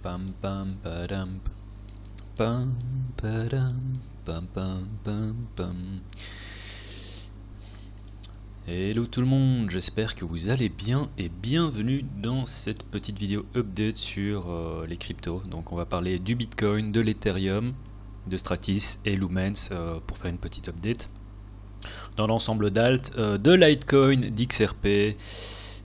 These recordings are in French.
Pam pam padam pam padam pam pam pam pam. Hello tout le monde, j'espère que vous allez bien et bienvenue dans cette petite vidéo update sur les cryptos. Donc on va parler du Bitcoin, de l'Ethereum, de Stratis et Lumens pour faire une petite update. Dans l'ensemble d'alt, de Litecoin, d'XRP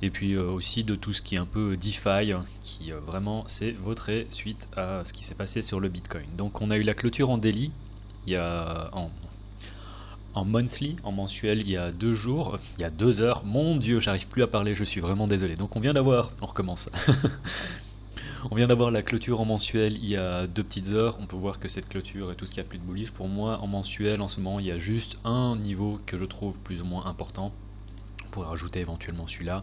et puis aussi de tout ce qui est un peu DeFi qui vraiment s'est vautré suite à ce qui s'est passé sur le Bitcoin. Donc on a eu la clôture en daily, il y a en monthly, en mensuel, il y a 2 jours, il y a 2 heures. Mon Dieu, j'arrive plus à parler, je suis vraiment désolé. Donc on vient d'avoir, on recommence. On vient d'avoir la clôture en mensuel il y a 2 petites heures. On peut voir que cette clôture et tout ce qui a plus de bullish. Pour moi, en mensuel, en ce moment, il y a juste un niveau que je trouve plus ou moins important. On pourrait rajouter éventuellement celui-là.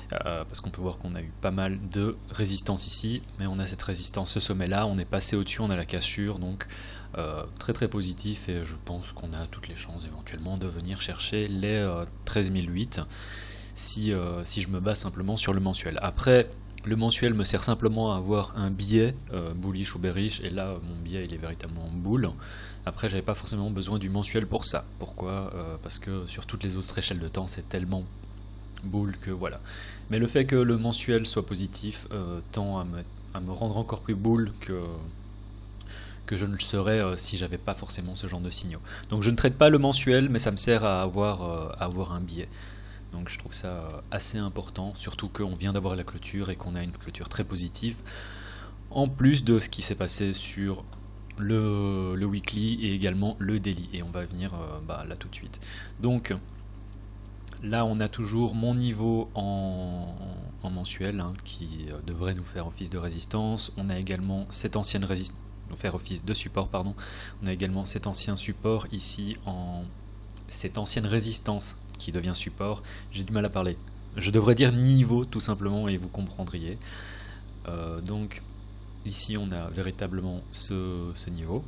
Parce qu'on peut voir qu'on a eu pas mal de résistance ici, mais on a cette résistance, ce sommet là, on est passé au-dessus, on a la cassure, donc très très positif, et je pense qu'on a toutes les chances éventuellement de venir chercher les 13 008 si je me base simplement sur le mensuel. Après, le mensuel me sert simplement à avoir un biais bullish ou bearish, et là mon biais il est véritablement bull. Après, j'avais pas forcément besoin du mensuel pour ça. Pourquoi parce que sur toutes les autres échelles de temps c'est tellement bull que voilà. Mais le fait que le mensuel soit positif tend à me rendre encore plus bull que je ne le serais si j'avais pas forcément ce genre de signaux. Donc je ne traite pas le mensuel, mais ça me sert à avoir un biais. Donc je trouve ça assez important, surtout qu'on vient d'avoir la clôture et qu'on a une clôture très positive, en plus de ce qui s'est passé sur le weekly et également le daily. Et on va venir là tout de suite. Donc là, on a toujours mon niveau en mensuel qui devrait nous faire office de résistance. On a également cette ancienne résistance, nous faire office de support, pardon. On a également cet ancien support ici, cette ancienne résistance qui devient support. J'ai du mal à parler. Je devrais dire niveau tout simplement et vous comprendriez. Donc ici, on a véritablement ce niveau.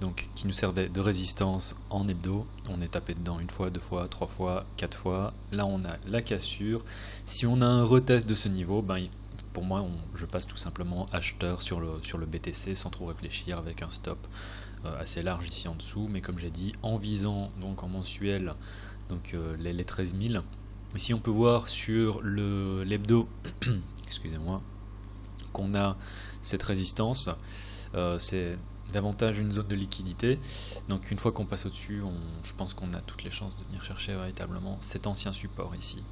Donc qui nous servait de résistance en hebdo. On est tapé dedans une fois, 2 fois, 3 fois, 4 fois. Là on a la cassure. Si on a un retest de ce niveau, pour moi je passe tout simplement acheteur sur le BTC sans trop réfléchir, avec un stop assez large ici en dessous. Mais comme j'ai dit, en visant donc en mensuel donc les 13 000. Ici on peut voir sur l'hebdo excusez-moi, qu'on a cette résistance. C'est davantage une zone de liquidité, donc une fois qu'on passe au-dessus, je pense qu'on a toutes les chances de venir chercher véritablement cet ancien support ici.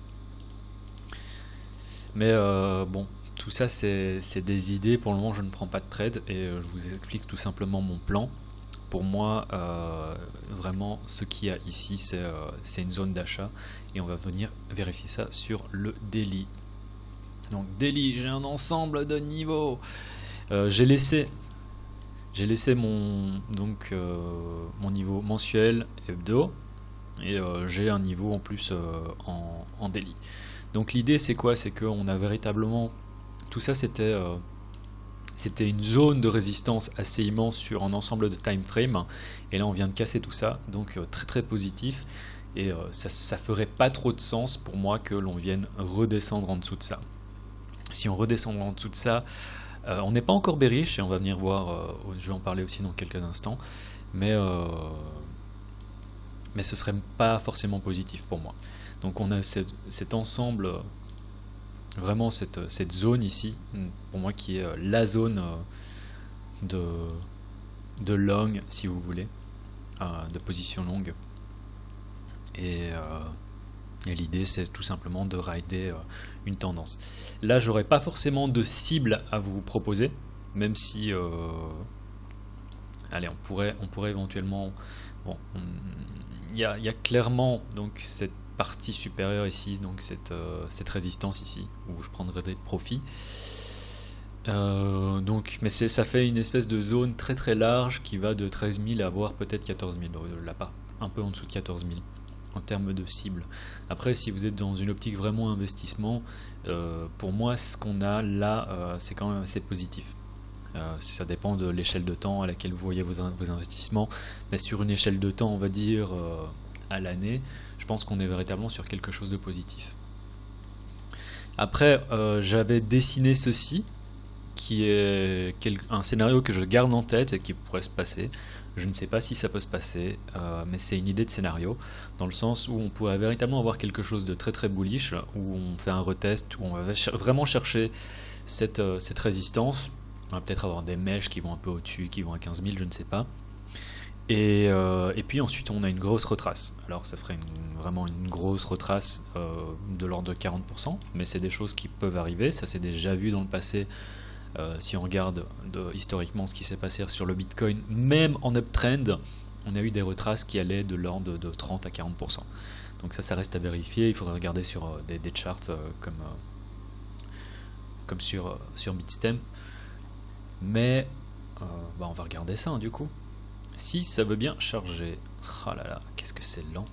Mais bon, tout ça c'est des idées, pour le moment je ne prends pas de trade et je vous explique tout simplement mon plan. Pour moi, vraiment ce qu'il y a ici c'est une zone d'achat et on va venir vérifier ça sur le daily. Donc daily, j'ai un ensemble de niveaux. J'ai laissé mon niveau mensuel, hebdo, et j'ai un niveau en plus en daily. Donc l'idée c'est quoi? C'est qu'on a véritablement, tout ça c'était une zone de résistance assez immense sur un ensemble de time frame, et là on vient de casser tout ça, donc très très positif, et ça ferait pas trop de sens pour moi que l'on vienne redescendre en dessous de ça. Si on redescend en dessous de ça, on n'est pas encore bearish et on va venir voir, je vais en parler aussi dans quelques instants, mais ce serait pas forcément positif pour moi. Donc on a cet ensemble, vraiment cette zone ici, pour moi qui est la zone de long, si vous voulez, de position longue. Et l'idée c'est tout simplement de rider une tendance. Là j'aurais pas forcément de cible à vous proposer, même si allez, on pourrait éventuellement, bon, il y a clairement donc cette partie supérieure ici, donc cette résistance ici où je prendrai des profits, donc, mais ça fait une espèce de zone très très large qui va de 13 000 à voire peut-être 14 000, là-bas, un peu en dessous de 14 000 en termes de cible. Après, si vous êtes dans une optique vraiment investissement, pour moi ce qu'on a là c'est quand même assez positif. Ça dépend de l'échelle de temps à laquelle vous voyez vos investissements, mais sur une échelle de temps, on va dire à l'année, je pense qu'on est véritablement sur quelque chose de positif. Après, j'avais dessiné ceci, qui est un scénario que je garde en tête et qui pourrait se passer. Je ne sais pas si ça peut se passer, mais c'est une idée de scénario, dans le sens où on pourrait véritablement avoir quelque chose de très très bullish, où on fait un retest, où on va vraiment chercher cette résistance. On va peut-être avoir des mèches qui vont un peu au-dessus, qui vont à 15 000, je ne sais pas. Et puis ensuite on a une grosse retrace. Alors ça ferait vraiment une grosse retrace de l'ordre de 40%, mais c'est des choses qui peuvent arriver, ça s'est déjà vu dans le passé. Si on regarde historiquement ce qui s'est passé sur le Bitcoin, même en uptrend, on a eu des retraces qui allaient de l'ordre de 30 à 40%. Donc ça reste à vérifier, il faudrait regarder sur des charts comme sur Bitstamp. Mais on va regarder ça du coup. Si ça veut bien charger. Ah là là, qu'est-ce que c'est lent.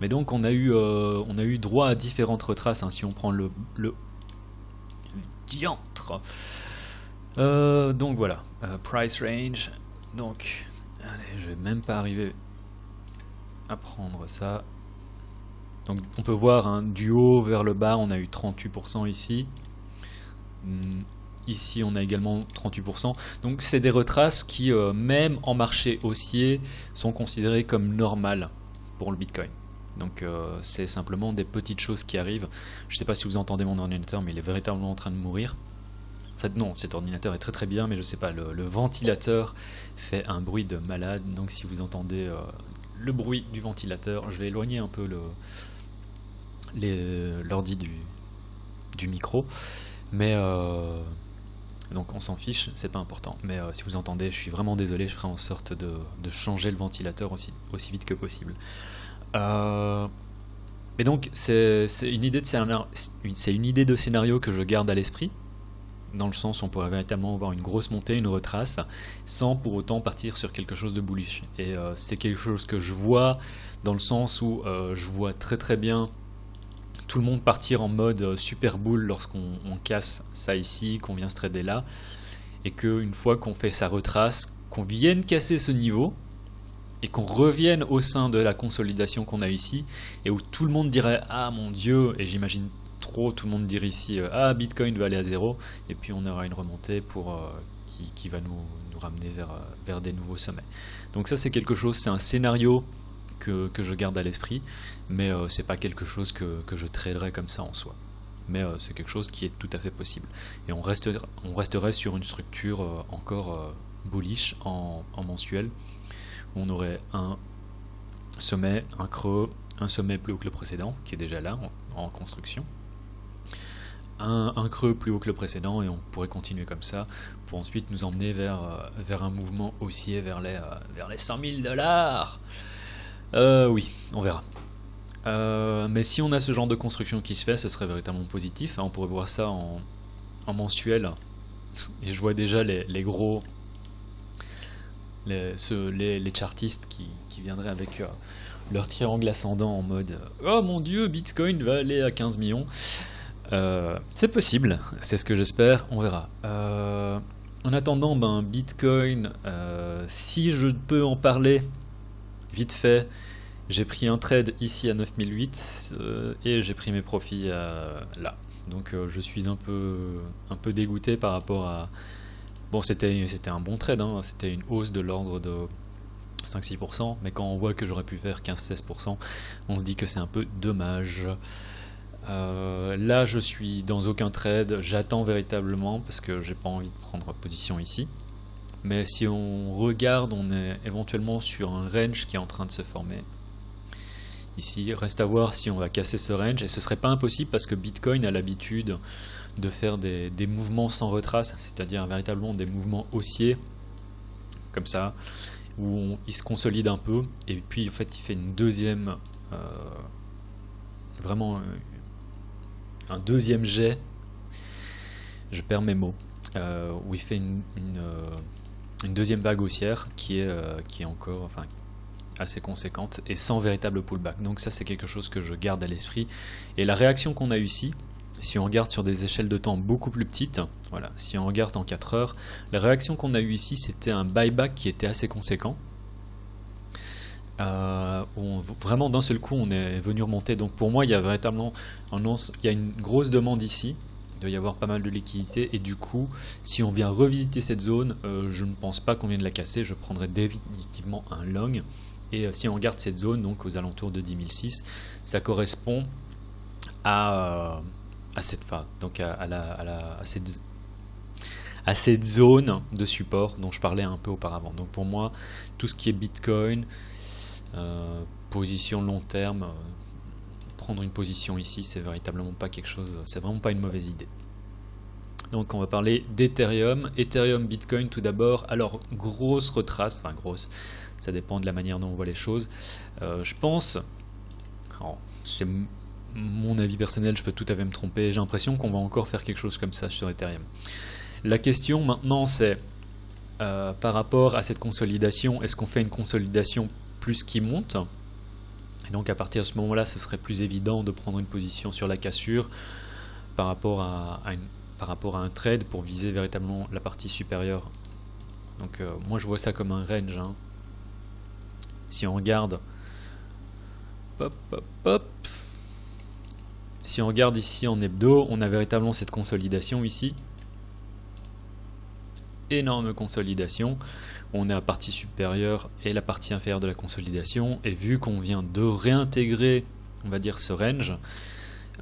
Mais donc on a eu droit à différentes retraces, hein, si on prend le diantre. Donc voilà, price range. Donc, allez, je vais même pas arriver à prendre ça. Donc on peut voir, hein, du haut vers le bas, on a eu 38% ici. Ici on a également 38%. Donc c'est des retraces qui, même en marché haussier, sont considérées comme normales pour le Bitcoin. Donc c'est simplement des petites choses qui arrivent. Je ne sais pas si vous entendez mon ordinateur, mais il est véritablement en train de mourir. En fait non, cet ordinateur est très très bien, mais je sais pas, le ventilateur fait un bruit de malade. Donc si vous entendez le bruit du ventilateur, je vais éloigner un peu l'ordi du micro. Mais donc on s'en fiche, c'est pas important. Mais si vous entendez, je suis vraiment désolé, je ferai en sorte de changer le ventilateur aussi vite que possible. Et donc c'est une idée de scénario que je garde à l'esprit, dans le sens où on pourrait véritablement avoir une grosse montée, une retrace, sans pour autant partir sur quelque chose de bullish. Et c'est quelque chose que je vois, dans le sens où je vois très très bien tout le monde partir en mode super bull lorsqu'on casse ça ici, qu'on vient se trader là, et qu'une fois qu'on fait sa retrace, qu'on vienne casser ce niveau, et qu'on revienne au sein de la consolidation qu'on a ici, et où tout le monde dirait « Ah mon Dieu !» et j'imagine trop tout le monde dire ici « Ah, Bitcoin va aller à zéro !» et puis on aura une remontée qui va nous ramener vers des nouveaux sommets. Donc ça c'est quelque chose, c'est un scénario que je garde à l'esprit, mais c'est pas quelque chose que je traderai comme ça en soi. Mais c'est quelque chose qui est tout à fait possible. Et on resterait sur une structure encore bullish en mensuel. On aurait un sommet, un creux, un sommet plus haut que le précédent, qui est déjà là, en construction. Un creux plus haut que le précédent, et on pourrait continuer comme ça, pour ensuite nous emmener vers un mouvement haussier vers les 100 000 $. Oui, on verra. Mais si on a ce genre de construction qui se fait, ce serait véritablement positif. On pourrait voir ça en mensuel. Et je vois déjà les gros... les chartistes qui viendraient avec leur triangle ascendant en mode oh mon dieu, Bitcoin va aller à 15 millions. C'est possible, c'est ce que j'espère, on verra. En attendant, Bitcoin, si je peux en parler vite fait, j'ai pris un trade ici à 9008 et j'ai pris mes profits là. Donc je suis un peu dégoûté par rapport à... Bon, c'était un bon trade, hein, c'était une hausse de l'ordre de 5-6%, mais quand on voit que j'aurais pu faire 15-16%, on se dit que c'est un peu dommage. Là, je suis dans aucun trade, j'attends véritablement parce que j'ai pas envie de prendre position ici. Mais si on regarde, on est éventuellement sur un range qui est en train de se former. Ici, reste à voir si on va casser ce range, et ce serait pas impossible parce que Bitcoin a l'habitude de faire des mouvements sans retrace, c'est-à-dire véritablement des mouvements haussiers, comme ça, où il se consolide un peu, et puis en fait il fait une deuxième, vraiment un deuxième jet, je perds mes mots, où il fait une deuxième vague haussière qui est encore, enfin, assez conséquente et sans véritable pullback. Donc ça c'est quelque chose que je garde à l'esprit. Et la réaction qu'on a ici, si on regarde sur des échelles de temps beaucoup plus petites, voilà, si on regarde en 4 heures, la réaction qu'on a eue ici c'était un buyback qui était assez conséquent. Vraiment d'un seul coup on est venu remonter. Donc pour moi il y a véritablement il y a une grosse demande ici, il doit y avoir pas mal de liquidité, et du coup si on vient revisiter cette zone, je ne pense pas qu'on vienne de la casser, je prendrai définitivement un long. Et si on regarde cette zone, donc aux alentours de 10 006, ça correspond à cette phase, donc à cette zone de support dont je parlais un peu auparavant. Donc pour moi, tout ce qui est Bitcoin, position long terme, prendre une position ici, c'est véritablement pas quelque chose, c'est vraiment pas une mauvaise idée. Donc on va parler d'Ethereum, Bitcoin tout d'abord. Alors grosse retrace, enfin grosse, ça dépend de la manière dont on voit les choses. Je pense, c'est mon avis personnel, je peux tout à fait me tromper, j'ai l'impression qu'on va encore faire quelque chose comme ça sur Ethereum. La question maintenant c'est, par rapport à cette consolidation, est-ce qu'on fait une consolidation plus qui monte? Et donc à partir de ce moment-là, ce serait plus évident de prendre une position sur la cassure par rapport à un trade pour viser véritablement la partie supérieure. Donc moi je vois ça comme un range. Hein. Si on regarde, si on regarde ici en hebdo, on a véritablement cette consolidation ici. Énorme consolidation. On est à la partie supérieure et la partie inférieure de la consolidation. Et vu qu'on vient de réintégrer, on va dire, ce range,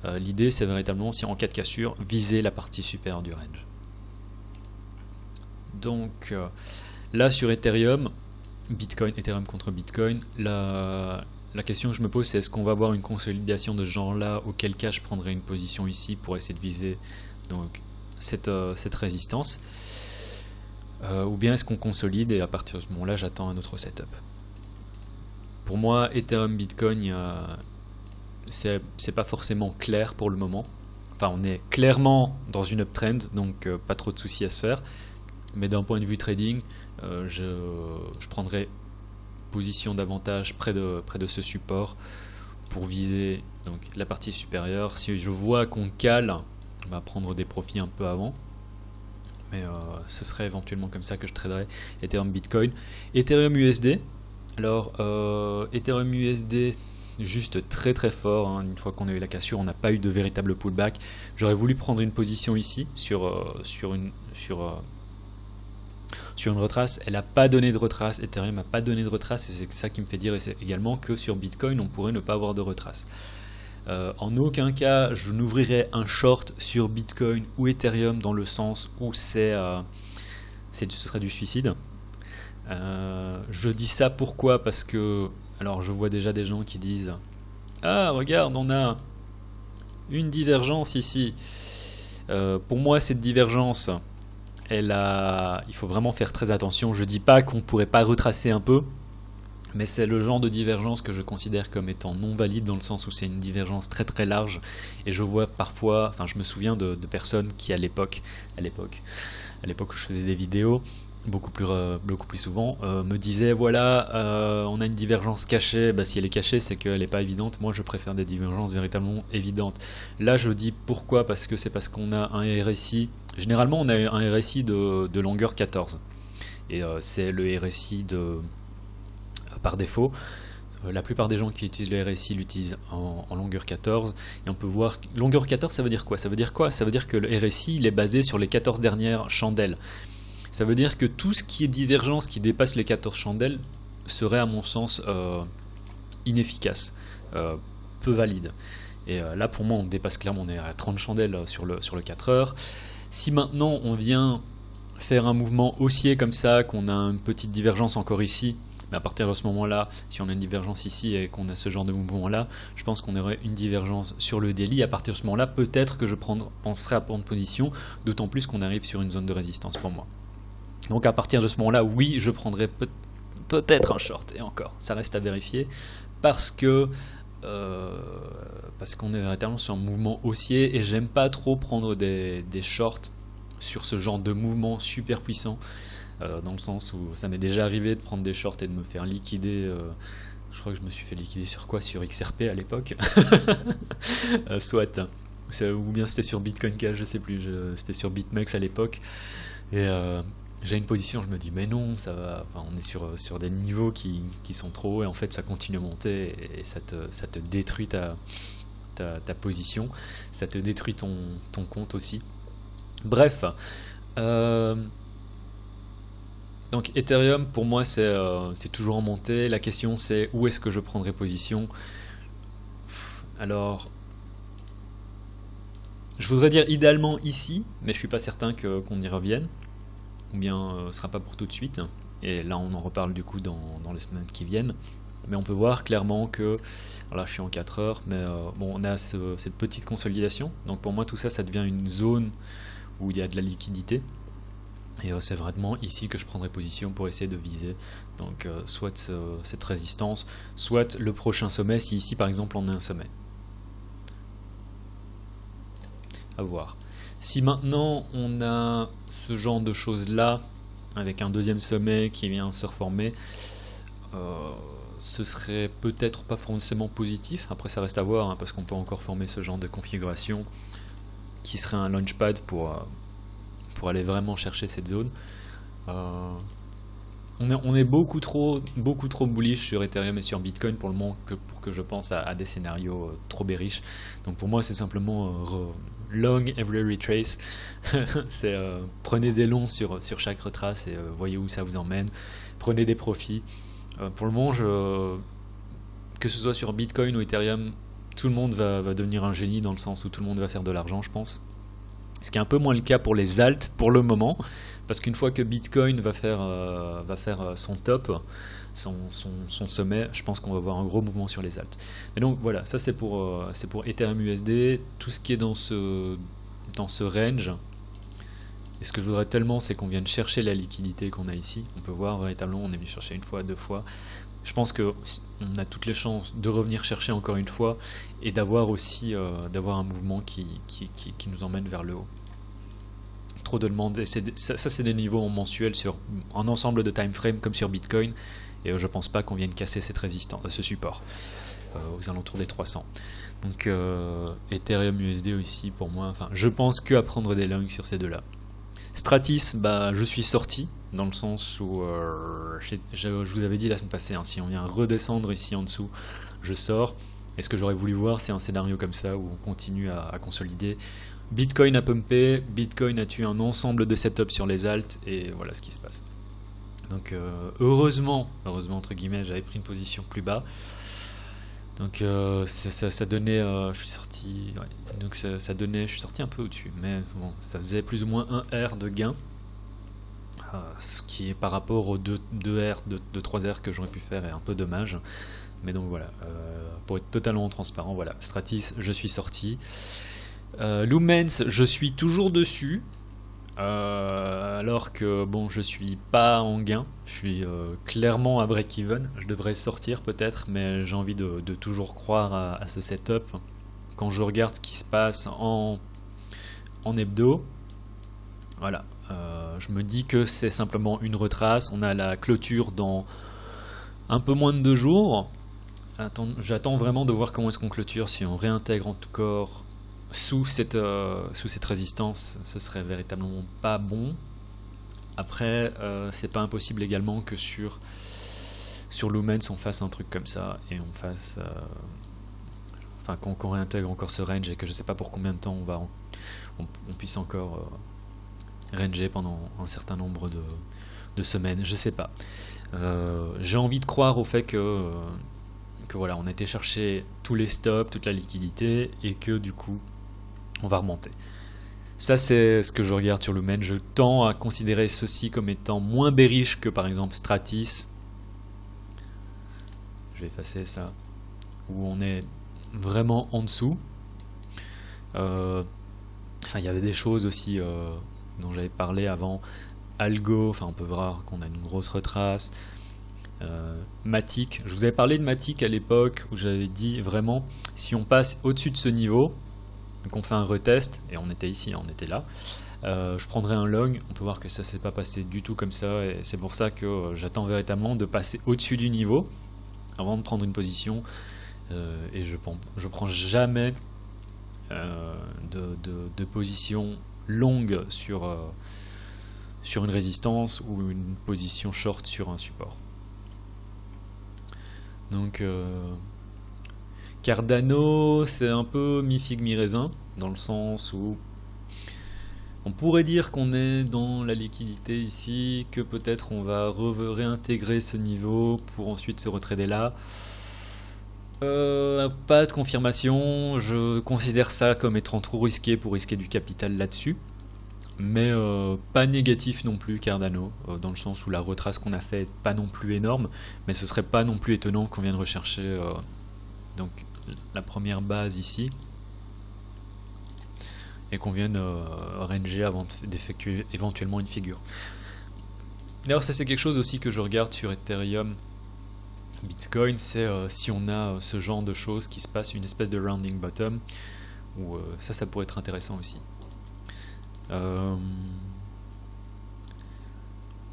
l'idée c'est véritablement, si en cas de cassure, viser la partie supérieure du range. Donc là sur Ethereum, Ethereum contre Bitcoin, la question que je me pose c'est, est-ce qu'on va avoir une consolidation de ce genre là, auquel cas je prendrai une position ici pour essayer de viser donc cette résistance, ou bien est-ce qu'on consolide et à partir de ce moment là j'attends un autre setup. Pour moi Ethereum Bitcoin, c'est pas forcément clair pour le moment. Enfin on est clairement dans une uptrend, donc pas trop de soucis à se faire, mais d'un point de vue trading, je prendrai position davantage près de ce support pour viser donc la partie supérieure. Si je vois qu'on cale, on va prendre des profits un peu avant, mais ce serait éventuellement comme ça que je traderai Ethereum Bitcoin. Ethereum USD, alors Ethereum USD juste très très fort, hein. Une fois qu'on a eu la cassure, on n'a pas eu de véritable pullback. J'aurais voulu prendre une position ici sur une retrace, elle n'a pas donné de retrace, Ethereum n'a pas donné de retrace, et c'est ça qui me fait dire également que sur Bitcoin on pourrait ne pas avoir de retrace. En aucun cas je n'ouvrirai un short sur Bitcoin ou Ethereum dans le sens où ce serait du suicide. Je dis ça pourquoi? Parce que, alors je vois déjà des gens qui disent ah regarde on a une divergence ici. Pour moi cette divergence, il faut vraiment faire très attention. Je dis pas qu'on pourrait pas retracer un peu, mais c'est le genre de divergence que je considère comme étant non valide, dans le sens où c'est une divergence très très large, et je vois parfois, enfin je me souviens de personnes qui à l'époque où je faisais des vidéos beaucoup plus souvent, me disaient voilà, on a une divergence cachée. Bah, si elle est cachée c'est qu'elle n'est pas évidente. Moi je préfère des divergences véritablement évidentes. Là je dis pourquoi, parce qu'on a un RSI, généralement on a un RSI de longueur 14, et c'est le RSI par défaut. La plupart des gens qui utilisent le RSI l'utilisent en longueur 14, et on peut voir longueur 14 ça veut dire quoi? Ça veut dire que le RSI il est basé sur les 14 dernières chandelles. Ça veut dire que tout ce qui est divergence qui dépasse les 14 chandelles serait à mon sens inefficace, peu valide. Et là pour moi on dépasse clairement, on est à 30 chandelles sur le 4 heures. Si maintenant on vient faire un mouvement haussier comme ça, qu'on a une petite divergence encore ici, mais à partir de ce moment là, si on a une divergence ici et qu'on a ce genre de mouvement là, je pense qu'on aurait une divergence sur le daily. À partir de ce moment là, peut-être que je penserai à prendre position, d'autant plus qu'on arrive sur une zone de résistance pour moi. Donc à partir de ce moment-là, oui, je prendrai peut-être un short, et encore, ça reste à vérifier, parce qu'on est véritablement sur un mouvement haussier, et j'aime pas trop prendre des shorts sur ce genre de mouvement super puissant, dans le sens où ça m'est déjà arrivé de prendre des shorts et de me faire liquider. Je crois que je me suis fait liquider sur quoi? Sur XRP à l'époque. Soit, ou bien c'était sur Bitcoin Cash, je sais plus, c'était sur BitMEX à l'époque. Et j'ai une position, je me dis mais non, ça va, enfin, on est sur des niveaux qui sont trop hauts et en fait ça continue à monter et ça te détruit ta position, ça te détruit ton compte aussi. Bref, donc Ethereum pour moi c'est toujours en montée, la question c'est où est-ce que je prendrai position. Alors je voudrais dire idéalement ici, mais je suis pas certain qu'on y revienne, ou bien ce sera pas pour tout de suite, et là on en reparle du coup dans les semaines qui viennent. Mais on peut voir clairement que, alors là je suis en 4 heures, mais bon, on a cette petite consolidation, donc pour moi tout ça, ça devient une zone où il y a de la liquidité, et c'est vraiment ici que je prendrai position pour essayer de viser, donc soit cette résistance, soit le prochain sommet, si ici par exemple on a un sommet. À voir. Si maintenant on a ce genre de choses là, avec un deuxième sommet qui vient se reformer, ce serait peut-être pas forcément positif, après ça reste à voir, hein, parce qu'on peut encore former ce genre de configuration qui serait un launchpad pour aller vraiment chercher cette zone. On est beaucoup trop bullish sur Ethereum et sur Bitcoin pour le moment pour que je pense à des scénarios trop bearish. Donc pour moi c'est simplement long every retrace. C'est prenez des longs sur chaque retrace et voyez où ça vous emmène. Prenez des profits. Pour le moment, que ce soit sur Bitcoin ou Ethereum, tout le monde va devenir un génie dans le sens où tout le monde va faire de l'argent, je pense. Ce qui est un peu moins le cas pour les alts pour le moment, parce qu'une fois que Bitcoin va faire son top, son sommet, je pense qu'on va voir un gros mouvement sur les alts. Et donc voilà, ça c'est pour Ethereum USD, tout ce qui est dans ce range. Et ce que je voudrais tellement, c'est qu'on vienne chercher la liquidité qu'on a ici. On peut voir véritablement, on est venu chercher une fois, deux fois. Je pense qu'on a toutes les chances de revenir chercher encore une fois et d'avoir aussi d'avoir un mouvement qui nous emmène vers le haut. Trop de demandes. Et ça c'est des niveaux mensuels sur un ensemble de time frame comme sur Bitcoin. Et je pense pas qu'on vienne casser cette résistance, ce support aux alentours des 300. Donc Ethereum USD aussi pour moi. Enfin, je pense que à prendre des longs sur ces deux-là. Stratis, bah, je suis sorti, dans le sens où je vous avais dit la semaine passée, hein, si on vient redescendre ici en dessous, je sors. Et ce que j'aurais voulu voir, c'est un scénario comme ça, où on continue à consolider. Bitcoin a pumpé, Bitcoin a tué un ensemble de setups sur les alts, et voilà ce qui se passe. Donc heureusement entre guillemets, j'avais pris une position plus bas. Donc ça donnait, je suis sorti, ouais, donc ça donnait, je suis sorti un peu au-dessus, mais bon, ça faisait plus ou moins 1 R de gain, ce qui est par rapport aux 2 R, 3 R que j'aurais pu faire est un peu dommage. Mais donc voilà, pour être totalement transparent, voilà, Stratis, je suis sorti. Lumens, je suis toujours dessus. Alors que bon, je suis pas en gain, je suis clairement à break-even. Je devrais sortir peut-être, mais j'ai envie de toujours croire à ce setup. Quand je regarde ce qui se passe en hebdo, voilà, je me dis que c'est simplement une retrace. On a la clôture dans un peu moins de 2 jours. J'attends vraiment de voir comment est-ce qu'on clôture, si on réintègre encore sous cette résistance, ce serait véritablement pas bon. Après, c'est pas impossible également que sur Lumens on fasse un truc comme ça et on fasse, enfin qu'on réintègre encore ce range et que je sais pas pour combien de temps on puisse encore ranger pendant un certain nombre de semaines, je sais pas. J'ai envie de croire au fait que voilà, on a été chercher tous les stops, toute la liquidité et que du coup on va remonter. Ça c'est ce que je regarde sur Lumen. Je tends à considérer ceci comme étant moins bearish que par exemple Stratis. Je vais effacer ça. Où on est vraiment en dessous. Enfin, il y avait des choses aussi dont j'avais parlé avant. Algo, enfin on peut voir qu'on a une grosse retrace. Matic, je vous avais parlé de Matic à l'époque où j'avais dit vraiment si on passe au-dessus de ce niveau, donc on fait un retest, et on était ici, on était là, je prendrai un long. On peut voir que ça s'est pas passé du tout comme ça, et c'est pour ça que j'attends véritablement de passer au-dessus du niveau avant de prendre une position, et je prends jamais de position longue sur sur une résistance ou une position short sur un support. Donc Cardano, c'est un peu mi-figue mi-raisin, dans le sens où on pourrait dire qu'on est dans la liquidité ici, que peut-être on va réintégrer ce niveau pour ensuite se retrader là. Pas de confirmation, je considère ça comme étant trop risqué pour risquer du capital là-dessus. Mais pas négatif non plus Cardano, dans le sens où la retrace qu'on a fait n'est pas non plus énorme, mais ce serait pas non plus étonnant qu'on vienne rechercher donc la première base ici, et qu'on vienne ranger avant d'effectuer éventuellement une figure. D'ailleurs ça c'est quelque chose aussi que je regarde sur Ethereum, Bitcoin, c'est si on a ce genre de choses qui se passe, une espèce de rounding bottom, ou ça pourrait être intéressant aussi.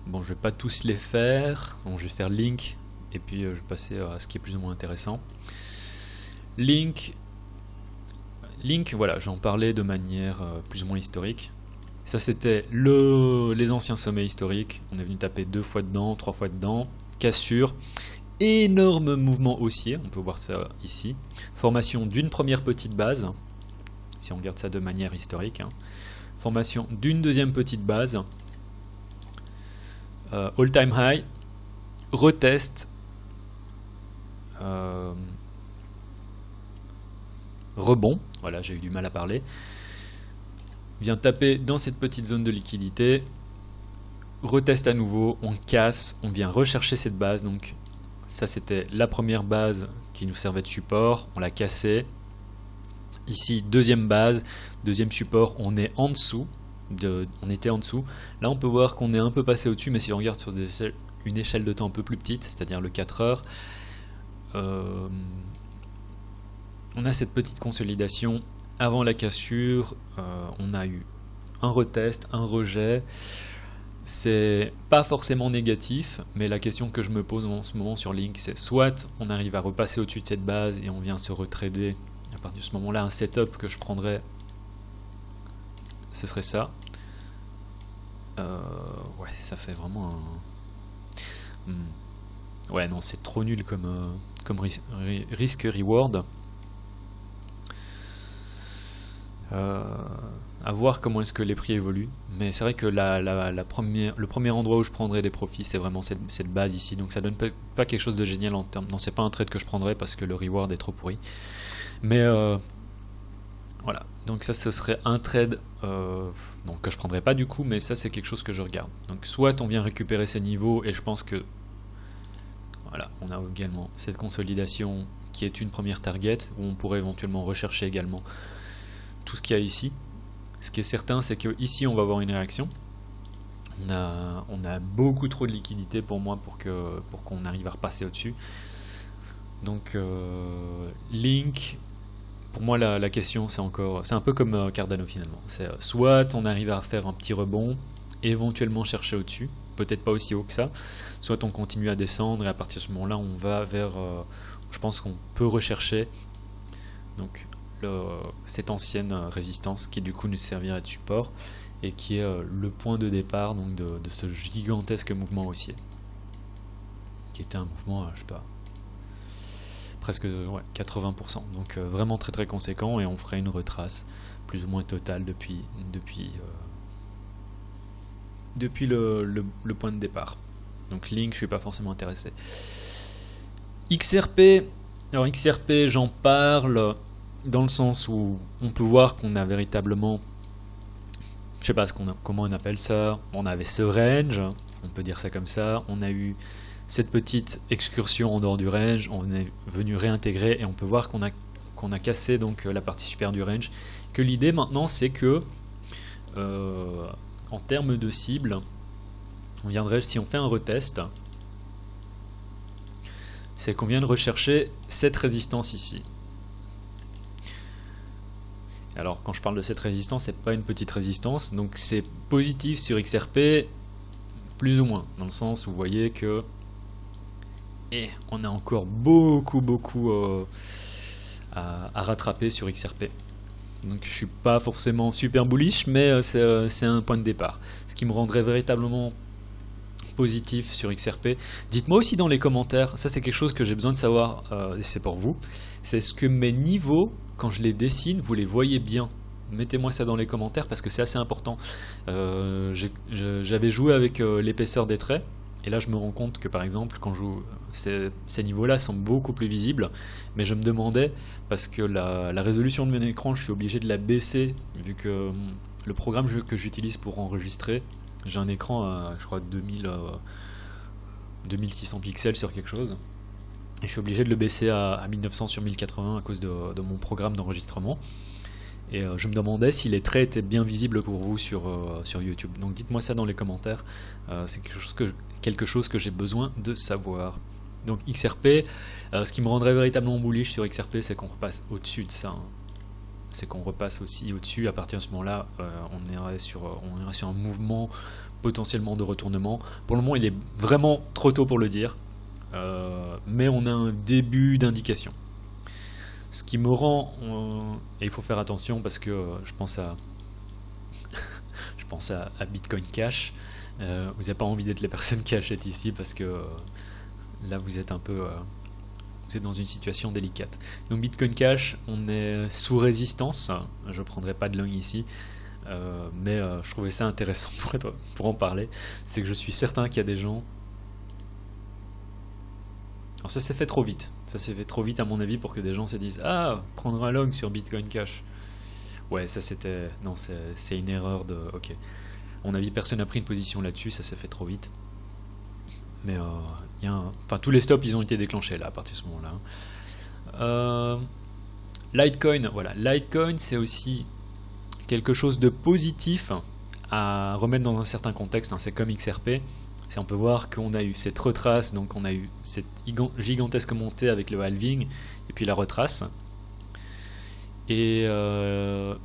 Bon, je vais pas tous les faire, bon, je vais faire Link, et puis je vais passer à ce qui est plus ou moins intéressant. Link, voilà, j'en parlais de manière plus ou moins historique. Ça c'était les anciens sommets historiques, on est venu taper 2 fois dedans, 3 fois dedans, cassure, énorme mouvement haussier, on peut voir ça ici, formation d'une première petite base, si on regarde ça de manière historique, hein. Formation d'une deuxième petite base, all time high, retest, rebond, voilà, j'ai eu du mal à parler, vient taper dans cette petite zone de liquidité, retest à nouveau, on casse, on vient rechercher cette base, donc ça c'était la première base qui nous servait de support, on l'a cassé. Ici deuxième base, deuxième support, on est en dessous, on était en dessous. Là on peut voir qu'on est un peu passé au-dessus, mais si on regarde sur une échelle de temps un peu plus petite, c'est-à-dire le 4 heures, on a cette petite consolidation avant la cassure, on a eu un retest, un rejet. C'est pas forcément négatif, mais la question que je me pose en ce moment sur Link, c'est soit on arrive à repasser au-dessus de cette base et on vient se retrader. À partir de ce moment-là, un setup que je prendrais, ce serait ça. Ouais, ça fait vraiment un... Ouais, non, c'est trop nul comme risque-reward. À voir comment est-ce que les prix évoluent. Mais c'est vrai que le premier endroit où je prendrais des profits, c'est vraiment cette base ici. Donc ça donne pas quelque chose de génial en termes... Non, c'est pas un trade que je prendrais parce que le reward est trop pourri. Mais voilà, donc ça ce serait un trade donc que je prendrais pas du coup, mais ça c'est quelque chose que je regarde. Donc soit on vient récupérer ces niveaux, et je pense que voilà, on a également cette consolidation qui est une première target, où on pourrait éventuellement rechercher également tout ce qu'il y a ici. Ce qui est certain, c'est que ici on va avoir une réaction. On a beaucoup trop de liquidité pour moi pour qu'on arrive à repasser au-dessus. Donc Link, pour moi la question c'est un peu comme Cardano finalement, c'est soit on arrive à faire un petit rebond, éventuellement chercher au-dessus, peut-être pas aussi haut que ça, soit on continue à descendre et à partir de ce moment là on va vers, je pense qu'on peut rechercher donc cette ancienne résistance qui du coup nous servirait de support et qui est le point de départ donc de ce gigantesque mouvement haussier, qui était un mouvement, je sais pas, presque ouais, 80%, donc vraiment très très conséquent, et on ferait une retrace plus ou moins totale depuis le point de départ. Donc Link, je suis pas forcément intéressé. XRP, alors XRP j'en parle dans le sens où on peut voir qu'on a véritablement, je sais pas comment on appelle ça, on avait ce range, on peut dire ça comme ça, on a eu cette petite excursion en dehors du range, on est venu réintégrer et on peut voir qu'on a cassé donc la partie supérieure du range. Que l'idée maintenant c'est que en termes de cible, on viendrait, si on fait un retest, c'est qu'on vient de rechercher cette résistance ici. Alors quand je parle de cette résistance, c'est pas une petite résistance, donc c'est positif sur XRP plus ou moins, dans le sens où vous voyez que on a encore beaucoup à rattraper sur XRP. Donc je suis pas forcément super bullish, mais c'est un point de départ. Ce qui me rendrait véritablement positif sur XRP. Dites-moi aussi dans les commentaires, ça c'est quelque chose que j'ai besoin de savoir, et c'est pour vous, c'est ce que mes niveaux, quand je les dessine, vous les voyez bien. Mettez-moi ça dans les commentaires parce que c'est assez important. J'avais joué avec l'épaisseur des traits, et là je me rends compte que par exemple quand je joue, ces niveaux-là sont beaucoup plus visibles, mais je me demandais, parce que la résolution de mon écran, je suis obligé de la baisser, vu que le programme que j'utilise pour enregistrer, j'ai un écran à, je crois, 2600 pixels sur quelque chose. Et je suis obligé de le baisser à 1900 sur 1080 à cause de mon programme d'enregistrement. Et je me demandais si les traits étaient bien visibles pour vous sur YouTube. Donc dites-moi ça dans les commentaires. C'est quelque chose que j'ai besoin de savoir. Donc XRP, ce qui me rendrait véritablement bullish sur XRP, c'est qu'on repasse au-dessus de ça. C'est qu'on repasse aussi au-dessus. À partir de ce moment-là, on irait sur un mouvement potentiellement de retournement. Pour le moment, il est vraiment trop tôt pour le dire, mais on a un début d'indication. Ce qui me rend, et il faut faire attention parce que je pense à Bitcoin Cash. Vous n'avez pas envie d'être les personnes qui achètent ici parce que là vous êtes un peu vous êtes dans une situation délicate. Donc Bitcoin Cash, on est sous résistance, je ne prendrai pas de long ici, mais je trouvais ça intéressant pour en parler. C'est que je suis certain qu'il y a des gens... Alors ça s'est fait trop vite, à mon avis pour que des gens se disent « Ah, prendre un long sur Bitcoin Cash ». Ouais, ça c'était... Non, c'est une erreur de... Ok. À mon avis, personne n'a pris une position là-dessus, ça s'est fait trop vite. Mais tous les stops ils ont été déclenchés là à partir de ce moment-là. Litecoin, voilà. Litecoin c'est aussi quelque chose de positif à remettre dans un certain contexte. C'est comme XRP. On peut voir qu'on a eu cette retrace, donc on a eu cette gigantesque montée avec le halving et puis la retrace. Et là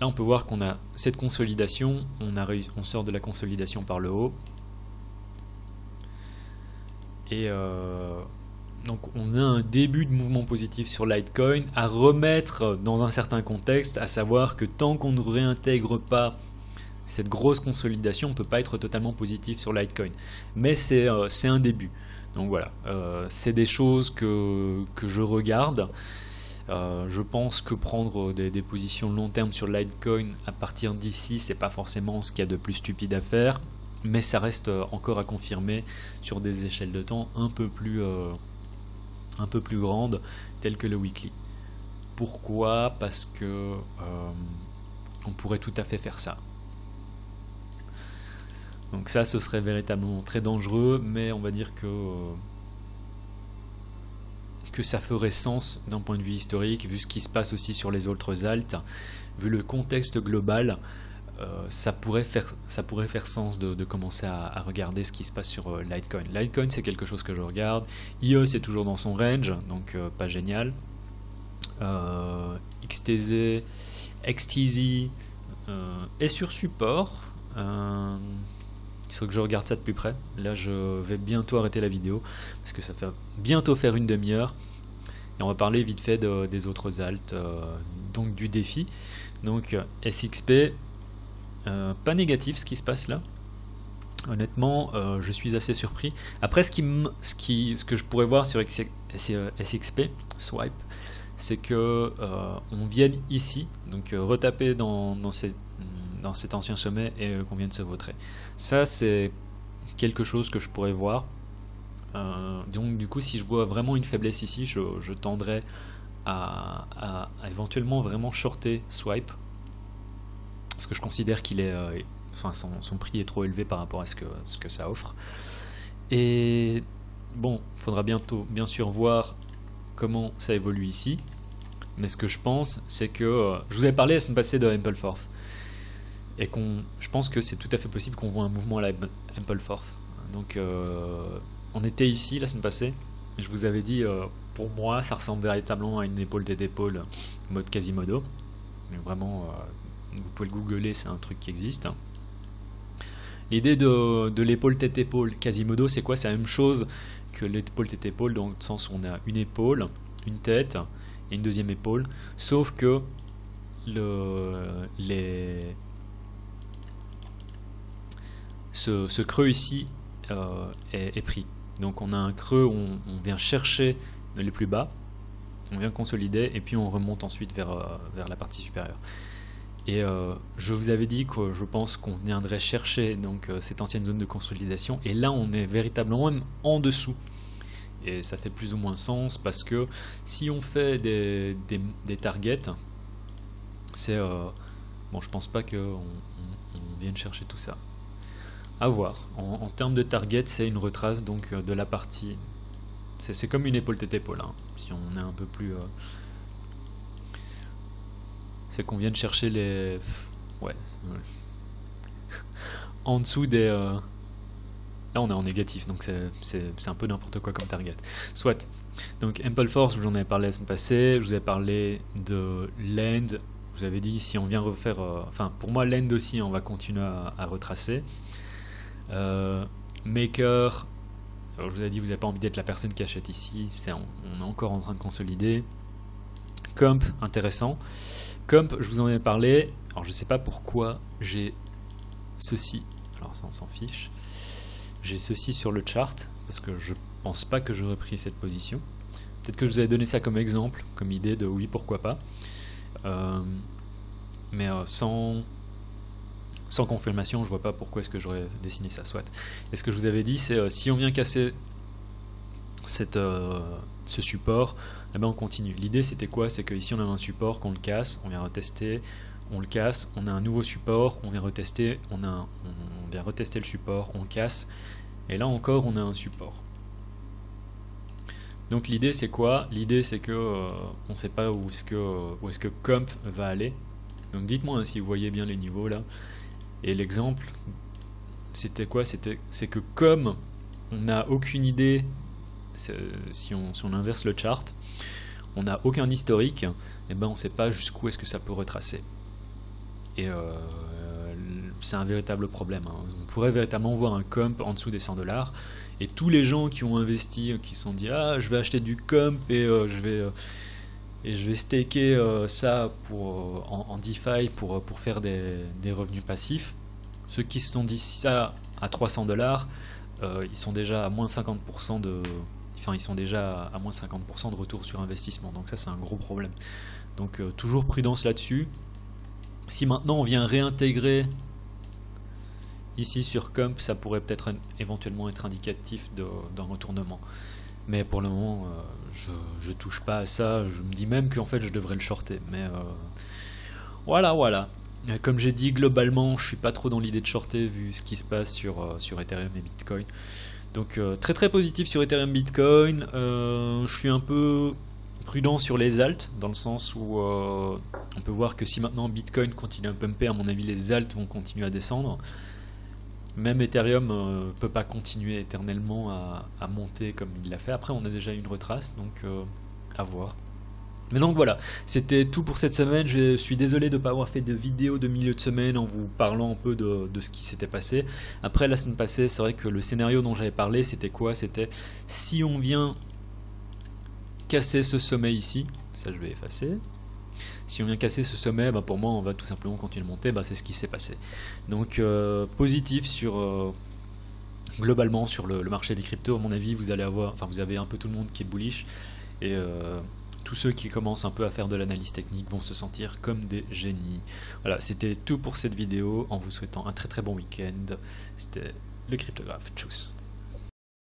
on peut voir qu'on a cette consolidation. On sort de la consolidation par le haut. Et donc on a un début de mouvement positif sur Litecoin à remettre dans un certain contexte, à savoir que tant qu'on ne réintègre pas cette grosse consolidation, on ne peut pas être totalement positif sur Litecoin. Mais c'est un début. Donc voilà, c'est des choses que je regarde. Je pense que prendre des positions long terme sur Litecoin à partir d'ici, c'est pas forcément ce qu'il y a de plus stupide à faire. Mais ça reste encore à confirmer sur des échelles de temps un peu plus grandes, telles que le weekly. Pourquoi? Parce que on pourrait tout à fait faire ça. Donc ça, ce serait véritablement très dangereux, mais on va dire que ça ferait sens d'un point de vue historique, vu ce qui se passe aussi sur les autres alts, vu le contexte global. Ça pourrait faire sens de commencer à regarder ce qui se passe sur Litecoin. Litecoin c'est quelque chose que je regarde. IE c'est toujours dans son range, donc pas génial. XTZ est sur support. Il faut que je regarde ça de plus près. Là je vais bientôt arrêter la vidéo parce que ça fait bientôt faire une demi-heure. Et on va parler vite fait des autres alts, donc du défi. Donc SXP. Pas négatif ce qui se passe là. Honnêtement, je suis assez surpris. Après, ce que je pourrais voir sur SXP, Swipe, c'est que on vienne ici, donc retaper dans cet ancien sommet et qu'on vienne se vautrer. Ça, c'est quelque chose que je pourrais voir. Donc, du coup, si je vois vraiment une faiblesse ici, je tendrais à éventuellement vraiment shorter Swipe. Parce que je considère qu'il est, son prix est trop élevé par rapport à ce que ça offre. Et bon, il faudra bientôt, bien sûr, voir comment ça évolue ici. Mais ce que je pense, c'est que je vous avais parlé la semaine passée de Ampleforth, et je pense que c'est tout à fait possible qu'on voit un mouvement à la Ampleforth. Donc, on était ici la semaine passée, et je vous avais dit, pour moi, ça ressemble véritablement à une épaule tête épaule mode Quasimodo. Mais vraiment. Vous pouvez le googler, c'est un truc qui existe. L'idée de l'épaule tête-épaule Quasimodo, c'est quoi? C'est la même chose que l'épaule tête-épaule, dans le sens où on a une épaule, une tête et une deuxième épaule, sauf que ce creux ici est pris. Donc on a un creux où on vient chercher les plus bas, on vient consolider et puis on remonte ensuite vers la partie supérieure. Et je vous avais dit que je pense qu'on viendrait chercher donc cette ancienne zone de consolidation, et là on est véritablement même en dessous. Et ça fait plus ou moins sens parce que si on fait des targets, c'est bon, je pense pas qu'on vienne chercher tout ça. À voir. En termes de target, c'est une retrace donc de la partie. C'est comme une épaule tête épaule. Hein. Si on est un peu plus. C'est qu'on vienne chercher les. Ouais. En dessous des. Là on est en négatif, donc c'est un peu n'importe quoi comme target. Soit. Donc Ample Force, je vous en avais parlé la semaine passée, je vous avais parlé de Land, je vous avais dit si on vient refaire... enfin pour moi Land aussi on va continuer à retracer. Maker, alors je vous avais dit vous n'avez pas envie d'être la personne qui achète ici, on est encore en train de consolider. Comp, intéressant. Comp, je vous en ai parlé, alors je sais pas pourquoi j'ai ceci, alors ça on s'en fiche. J'ai ceci sur le chart, parce que je pense pas que j'aurais pris cette position. Peut-être que je vous avais donné ça comme exemple, comme idée de oui, pourquoi pas. Mais sans confirmation, je vois pas pourquoi est-ce que j'aurais dessiné ça. Soit. Et ce que je vous avais dit, c'est si on vient casser ce support, eh ben on continue. L'idée c'était quoi? C'est que ici on a un support, qu'on le casse, on vient retester, on le casse, on a un nouveau support, on vient retester, on vient retester le support, on casse, et là encore on a un support. Donc l'idée c'est quoi? L'idée c'est que on ne sait pas où est-ce que Comp va aller. Donc dites-moi hein, si vous voyez bien les niveaux là. Et l'exemple c'était quoi? C'est que comme on n'a aucune idée, si on inverse le chart, on n'a aucun historique, et ben on ne sait pas jusqu'où est-ce que ça peut retracer. Et c'est un véritable problème. Hein. On pourrait véritablement voir un comp en dessous des 100$, et tous les gens qui ont investi, qui se sont dit ah je vais acheter du comp et je vais staker ça en DeFi pour faire des revenus passifs. Ceux qui se sont dit ça à 300$, ils sont déjà à moins 50% de. Enfin, ils sont déjà à moins 50% de retour sur investissement. Donc ça c'est un gros problème. Donc toujours prudence là-dessus. Si maintenant on vient réintégrer ici sur Comp, ça pourrait peut-être éventuellement être indicatif d'un retournement. Mais pour le moment, je touche pas à ça. Je me dis même qu'en fait je devrais le shorter. Mais voilà. Comme j'ai dit, globalement, je suis pas trop dans l'idée de shorter vu ce qui se passe sur Ethereum et Bitcoin. Donc très positif sur Ethereum Bitcoin. Je suis un peu prudent sur les alts, dans le sens où on peut voir que si maintenant Bitcoin continue à pumper, à mon avis les alts vont continuer à descendre. Même Ethereum peut pas continuer éternellement à monter comme il l'a fait. Après on a déjà une retrace, donc à voir. Mais donc voilà, c'était tout pour cette semaine. Je suis désolé de ne pas avoir fait de vidéo de milieu de semaine en vous parlant un peu de ce qui s'était passé. Après la semaine passée, c'est vrai que le scénario dont j'avais parlé, c'était quoi? C'était si on vient casser ce sommet ici, ça je vais effacer. Si on vient casser ce sommet, bah pour moi on va tout simplement continuer de monter, bah c'est ce qui s'est passé. Donc positif sur globalement sur le marché des cryptos, à mon avis vous allez avoir, enfin vous avez un peu tout le monde qui est bullish, et tous ceux qui commencent un peu à faire de l'analyse technique vont se sentir comme des génies. Voilà, c'était tout pour cette vidéo, en vous souhaitant un très bon week-end. C'était le Cryptographe. Tchuss.